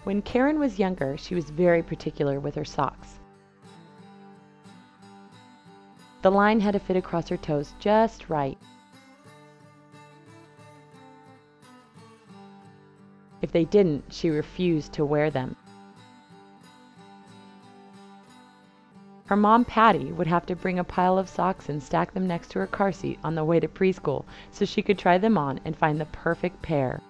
When Karen was younger, she was very particular with her socks. The line had to fit across her toes just right. If they didn't, she refused to wear them. Her mom, Patty, would have to bring a pile of socks and stack them next to her car seat on the way to preschool so she could try them on and find the perfect pair.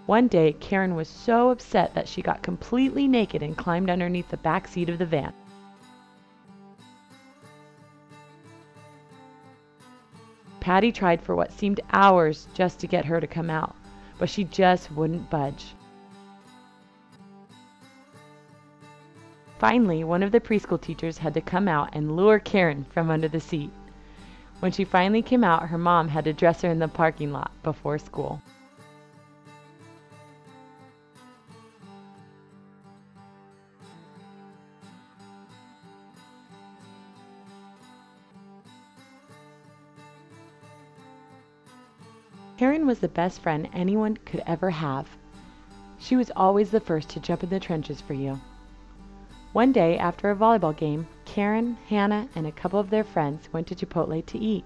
One day, Karen was so upset that she got completely naked and climbed underneath the back seat of the van. Patty tried for what seemed hours just to get her to come out, but she just wouldn't budge. Finally, one of the preschool teachers had to come out and lure Karen from under the seat. When she finally came out, her mom had to dress her in the parking lot before school. Karen was the best friend anyone could ever have. She was always the first to jump in the trenches for you. One day after a volleyball game, Karen, Hannah, and a couple of their friends went to Chipotle to eat.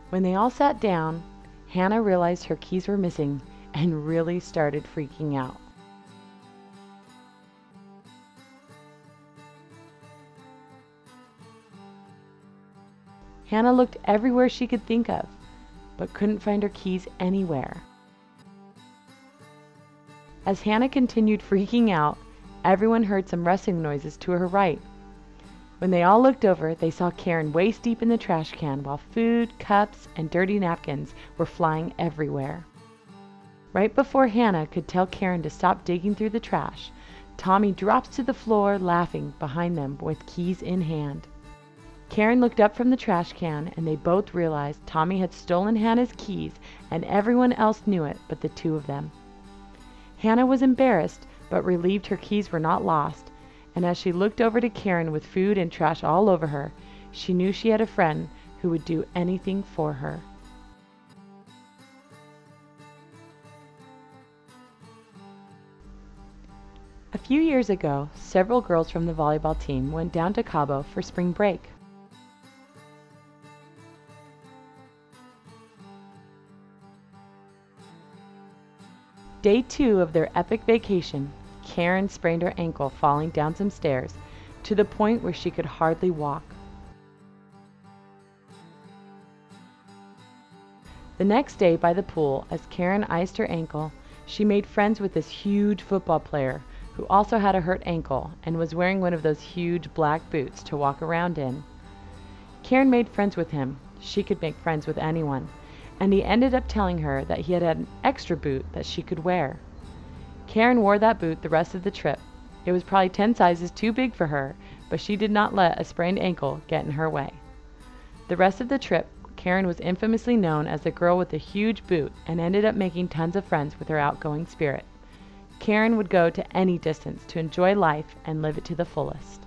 When they all sat down, Hannah realized her keys were missing and really started freaking out. Hannah looked everywhere she could think of, but couldn't find her keys anywhere. As Hannah continued freaking out, everyone heard some rustling noises to her right. When they all looked over, they saw Karen waist deep in the trash can while food, cups, and dirty napkins were flying everywhere. Right before Hannah could tell Karen to stop digging through the trash, Tommy drops to the floor laughing behind them with keys in hand. Karen looked up from the trash can, and they both realized Tommy had stolen Hannah's keys, and everyone else knew it but the two of them. Hannah was embarrassed, but relieved her keys were not lost, and as she looked over to Karen with food and trash all over her, she knew she had a friend who would do anything for her. A few years ago, several girls from the volleyball team went down to Cabo for spring break. Day 2 of their epic vacation, Karen sprained her ankle falling down some stairs to the point where she could hardly walk. The next day by the pool, as Karen iced her ankle, she made friends with this huge football player who also had a hurt ankle and was wearing one of those huge black boots to walk around in. Karen made friends with him. She could make friends with anyone. And he ended up telling her that he had an extra boot that she could wear. Karen wore that boot the rest of the trip. It was probably 10 sizes too big for her, but she did not let a sprained ankle get in her way. The rest of the trip, Karen was infamously known as the girl with the huge boot and ended up making tons of friends with her outgoing spirit. Karen would go to any distance to enjoy life and live it to the fullest.